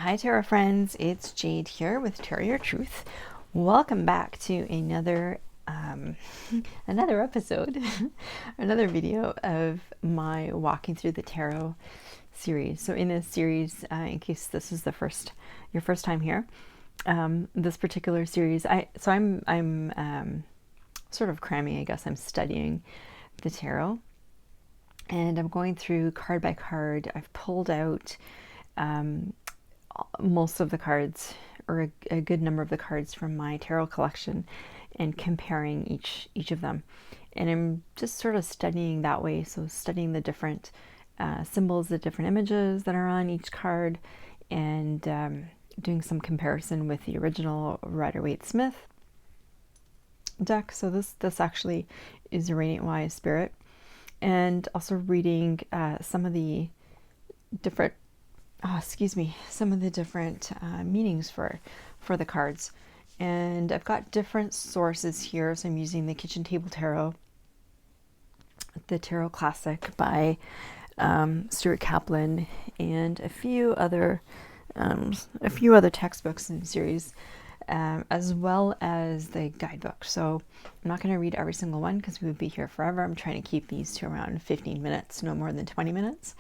Hi Tarot friends, it's Jade here with Tarot Your Truth. Welcome back to another another episode, another video of my walking through the tarot series. So in this series, in case this is your first time here, this particular series, I'm sort of cramming. I guess I'm studying the tarot, and I'm going through card by card. I've pulled out most of the cards, or a good number of the cards from my tarot collection, and comparing each of them. And I'm just sort of studying that way. So studying the different symbols, the different images that are on each card, and doing some comparison with the original Rider-Waite-Smith deck. So this actually is a Radiant Wise Spirit, and also reading some of the different meanings for the cards. And I've got different sources here. So I'm using the Kitchen Table Tarot, the Tarot Classic by Stuart Kaplan, and a few other textbooks in the series, as well as the guidebook. So I'm not going to read every single one because we would be here forever. I'm trying to keep these to around 15 minutes, no more than 20 minutes.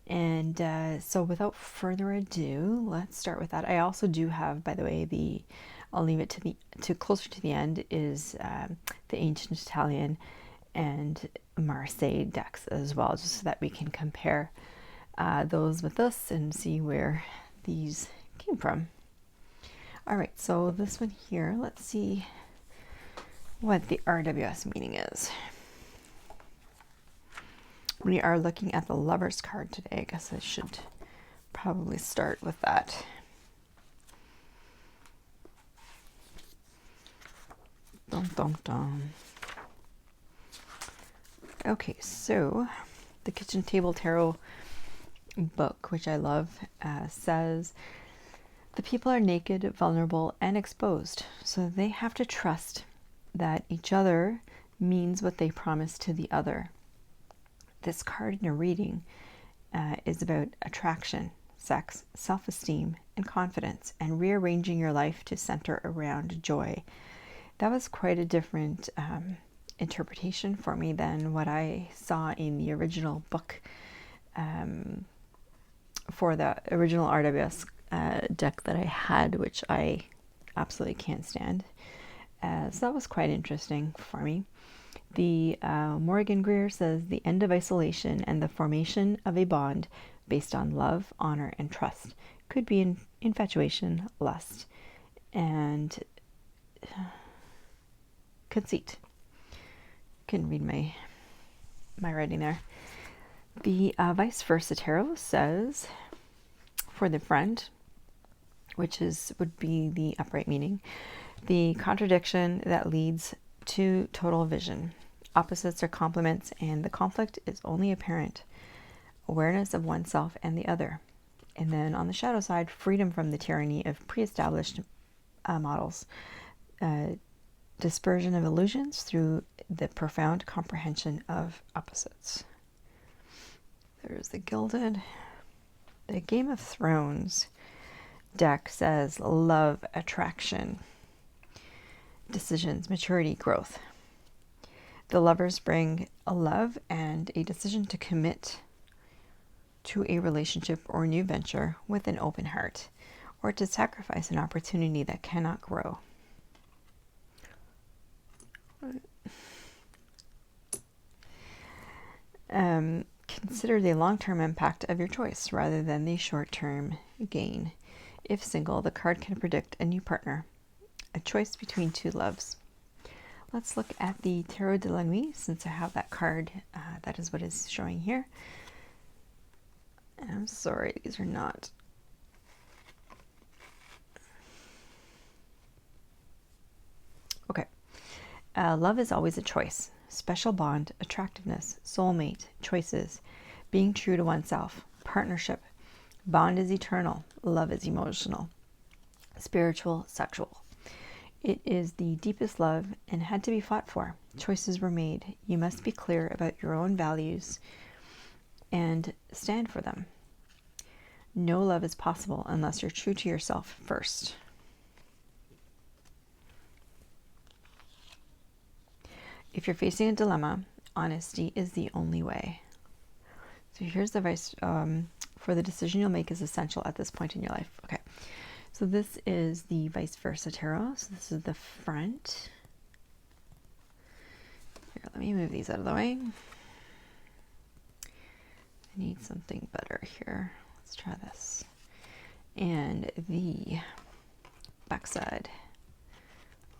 And so without further ado, let's start with that. I also do have, by the way, I'll leave it to closer to the end, is the Ancient Italian and Marseilles decks as well, just so that we can compare those with this and see where these came from. All right, so this one here, let's see what the RWS meaning is. We are looking at the Lover's card today. I guess I should probably start with that. Dum, dum, dum. Okay, so the Kitchen Table Tarot book, which I love, says the people are naked, vulnerable, and exposed, so they have to trust that each other means what they promise to the other. This card in a reading is about attraction, sex, self-esteem, and confidence, and rearranging your life to center around joy. That was quite a different interpretation for me than what I saw in the original book for the original RWS deck that I had, which I absolutely can't stand. So that was quite interesting for me. The Morgan Greer says the end of isolation and the formation of a bond based on love, honor, and trust. Could be infatuation, lust, and conceit. Couldn't read my writing there. The Vice Versa Tarot says for the friend, which would be the upright meaning, the contradiction that leads to total vision. Opposites are complements, and the conflict is only apparent. Awareness of oneself and the other. And then on the shadow side, freedom from the tyranny of pre-established models. Dispersion of illusions through the profound comprehension of opposites. There's the Gilded. The Game of Thrones deck says love, attraction, decisions, maturity, growth. The lovers bring a love and a decision to commit to a relationship or new venture with an open heart, or to sacrifice an opportunity that cannot grow. Consider the long-term impact of your choice rather than the short-term gain. If single, the card can predict a new partner, a choice between two loves. Let's look at the Tarot de la Nuit, since I have that card. That is what is showing here. And I'm sorry, these are not. Okay. Love is always a choice. Special bond, attractiveness, soulmate, choices, being true to oneself, partnership. Bond is eternal. Love is emotional, spiritual, sexual. It is the deepest love and had to be fought for. Choices were made. You must be clear about your own values and stand for them. No love is possible unless you're true to yourself first. If you're facing a dilemma, honesty is the only way. So here's the advice for the decision you'll make is essential at this point in your life. Okay, so this is the vice versa tarot. So this is the front. Here, let me move these out of the way. I need something better here. Let's try this. And the backside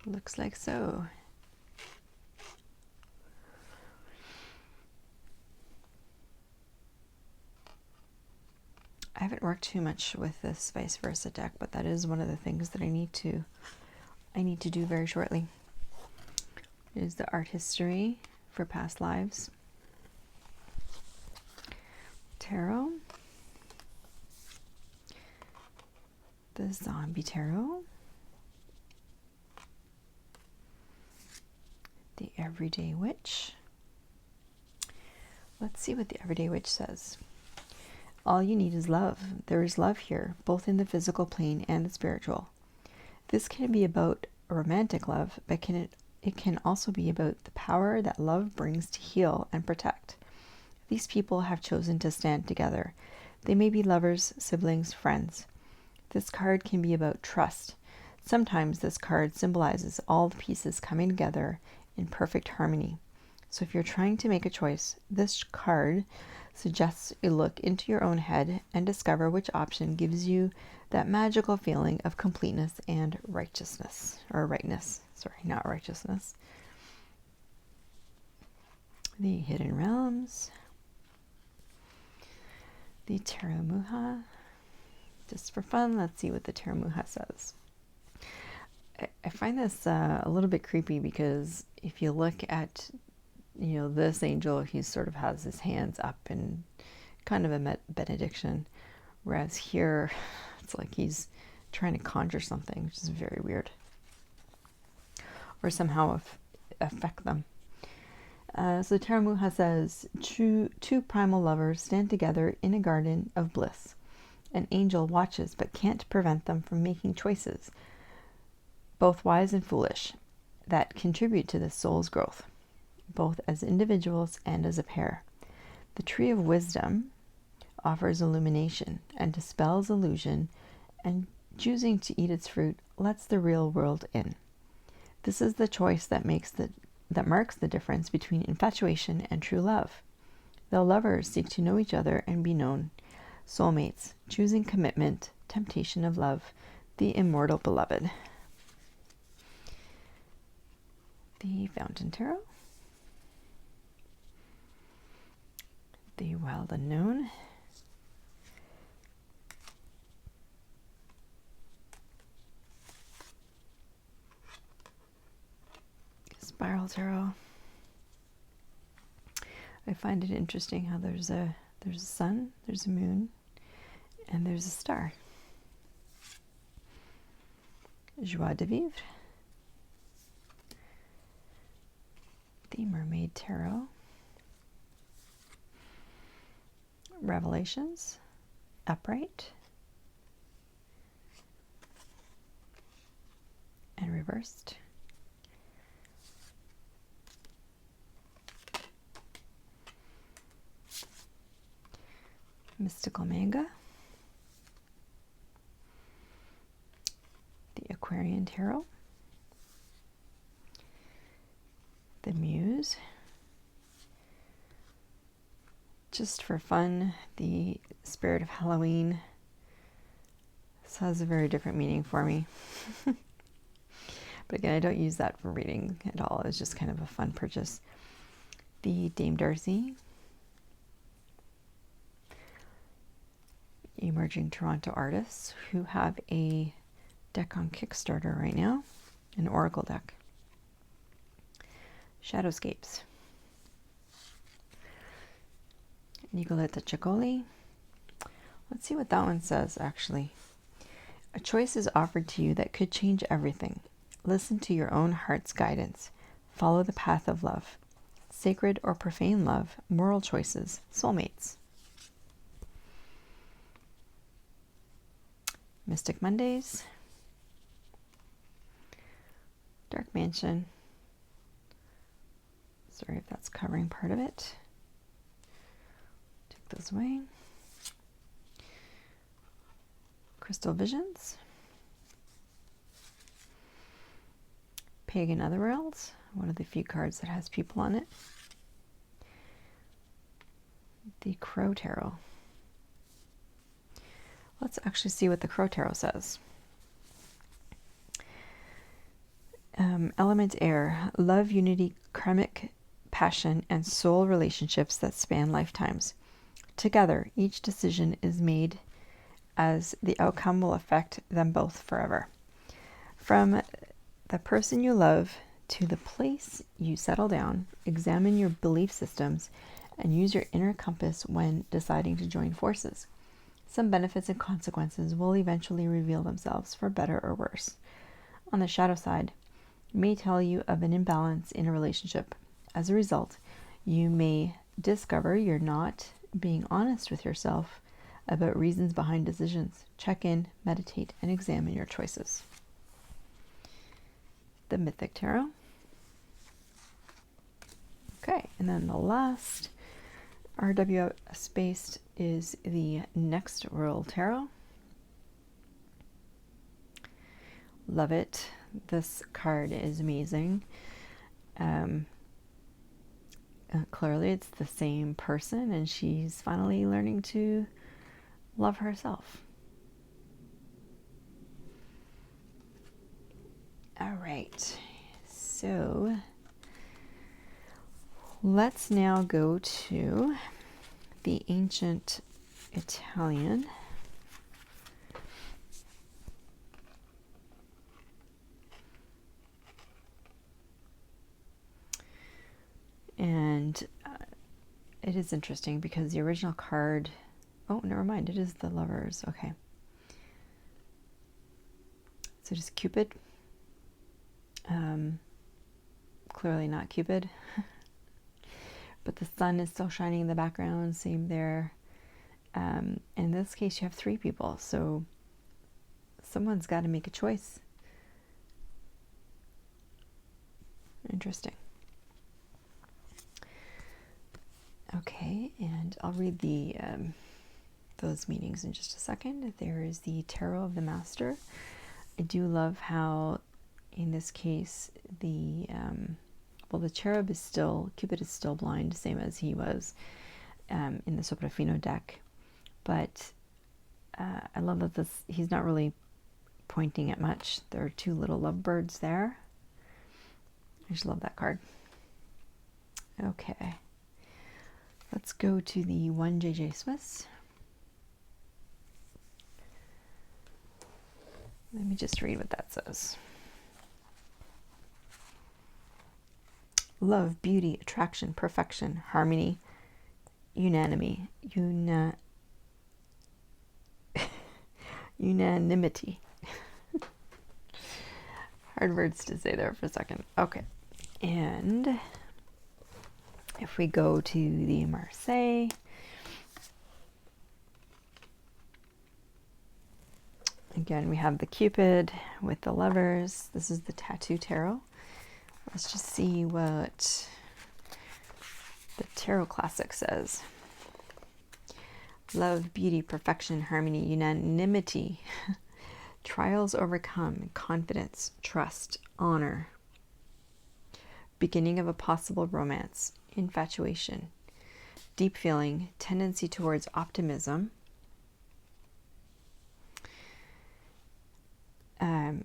looks like so. I haven't worked too much with this vice versa deck, but that is one of the things that I need to do very shortly. Is the art history for past lives tarot, the zombie tarot, the everyday witch. Let's see what the everyday witch says. All you need is love. There is love here, both in the physical plane and the spiritual. This can be about romantic love, but it can also be about the power that love brings to heal and protect. These people have chosen to stand together. They may be lovers, siblings, friends. This card can be about trust. Sometimes this card symbolizes all the pieces coming together in perfect harmony. So if you're trying to make a choice, this card suggests a look into your own head and discover which option gives you that magical feeling of completeness and righteousness, or rightness. Sorry, not righteousness. The Hidden Realms. The Tarot Muha. Just for fun, let's see what the Tarot Muha says. I find this a little bit creepy because if you look at this angel, he sort of has his hands up in kind of a benediction, whereas here it's like he's trying to conjure something, which is very weird, or somehow affect them. So the Tarot Muha says, two primal lovers stand together in a garden of bliss. An angel watches but can't prevent them from making choices, both wise and foolish, that contribute to the soul's growth, both as individuals and as a pair. The tree of wisdom offers illumination and dispels illusion, and choosing to eat its fruit lets the real world in. This is the choice that marks the difference between infatuation and true love. The lovers seek to know each other and be known. Soulmates, choosing commitment, temptation of love, the immortal beloved. The Fountain Tarot. The Wild Unknown. Spiral Tarot. I find it interesting how there's a sun, there's a moon, and there's a star. Joie de vivre. The Mermaid Tarot. Revelations, upright, and reversed. Mystical Manga. The Aquarian Tarot. The Muse. Just for fun, the Spirit of Halloween. This has a very different meaning for me. But again, I don't use that for reading at all. It's just kind of a fun purchase. The Dame Darcy. Emerging Toronto artists who have a deck on Kickstarter right now, an Oracle deck. Shadowscapes. Nicoletta Ciccoli. Let's see what that one says, actually. A choice is offered to you that could change everything. Listen to your own heart's guidance. Follow the path of love. Sacred or profane love, moral choices, soulmates. Mystic Mondays, Dark Mansion. Sorry if that's covering part of it. Take those away. Crystal Visions, Pagan Otherworlds, one of the few cards that has people on it. The Crow Tarot. Let's actually see what the Crow Tarot says. Element Air, love, unity, karmic passion, and soul relationships that span lifetimes. Together, each decision is made as the outcome will affect them both forever. From the person you love to the place you settle down, examine your belief systems and use your inner compass when deciding to join forces. Some benefits and consequences will eventually reveal themselves for better or worse. On the shadow side, may tell you of an imbalance in a relationship. As a result, you may discover you're not being honest with yourself about reasons behind decisions. Check in, meditate, and examine your choices. The Mythic Tarot. Okay, and then the last RWS based is the Next World Tarot. Love it. This card is amazing. Clearly it's the same person and she's finally learning to love herself. All right, so let's now go to the ancient Italian. And it is interesting because the original card, oh, never mind, it is the Lovers. Okay. So just Cupid. Clearly not Cupid. But the sun is still shining in the background, same there. In this case, you have 3 people, so someone's got to make a choice. Interesting. Okay, and I'll read the those meanings in just a second. There is the Tarot of the Master. I do love how, in this case, the cherub is still, Cupid is still blind, same as he was in the Sopraffino deck. But I love that he's not really pointing at much. There are 2 little lovebirds there. I just love that card. Okay. Let's go to the 1JJ Swiss. Let me just read what that says. Love, beauty, attraction, perfection, harmony, unanimity, unanimity. Hard words to say there for a second. Okay. And if we go to the Marseilles, again, we have the Cupid with the Lovers. This is the Tattoo Tarot. Let's just see what the Tarot Classic says. Love, beauty, perfection, harmony, unanimity, trials overcome, confidence, trust, honor, beginning of a possible romance, infatuation, deep feeling, tendency towards optimism,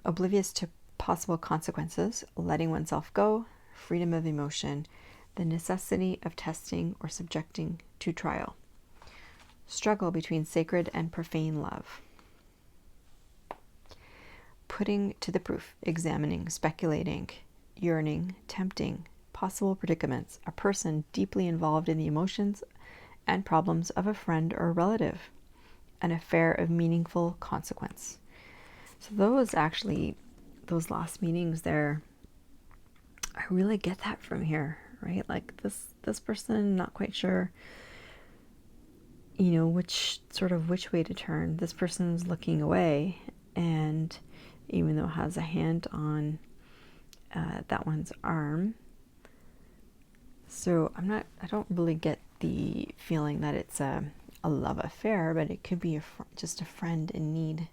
oblivious to possible consequences, letting oneself go, freedom of emotion, the necessity of testing or subjecting to trial, struggle between sacred and profane love, putting to the proof, examining, speculating, yearning, tempting, possible predicaments, a person deeply involved in the emotions and problems of a friend or relative, an affair of meaningful consequence. So those last meanings there, I really get that from here, right? Like this person, not quite sure, which way to turn. This person's looking away and even though it has a hand on that one's arm. So I don't really get the feeling that it's a love affair, but it could be just a friend in need.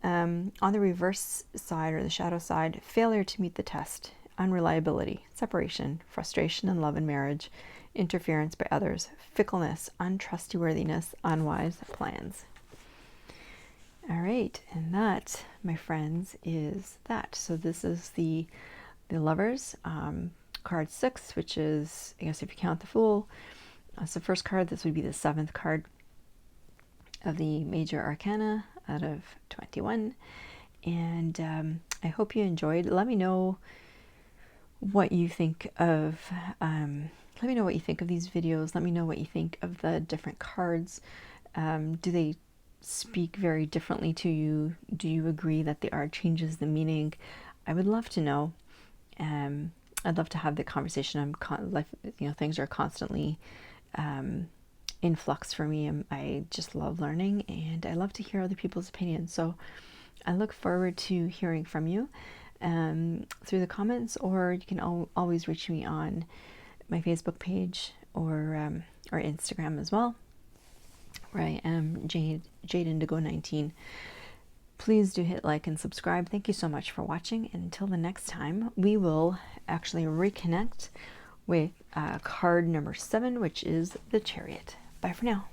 On the reverse side, or the shadow side, failure to meet the test, unreliability, separation, frustration in love and marriage, interference by others, fickleness, untrustworthiness, unwise plans. All right, and that, my friends, is that. So this is the Lovers, card 6, which is, I guess if you count the Fool, that's the first card. This would be the 7th card of the Major Arcana out of 21. And I hope you enjoyed. Let me know what you think of these videos. Let me know what you think of the different cards. Do they speak very differently to you? Do you agree that the art changes the meaning? I would love to know. I'd love to have the conversation. Things are constantly in flux for me. I just love learning, and I love to hear other people's opinions. So I look forward to hearing from you through the comments, or you can always reach me on my Facebook page or Instagram as well, where I am Jade Indigo 19. Please do hit like and subscribe. Thank you so much for watching. And until the next time, we will actually reconnect with card number 7, which is the Chariot. Bye for now.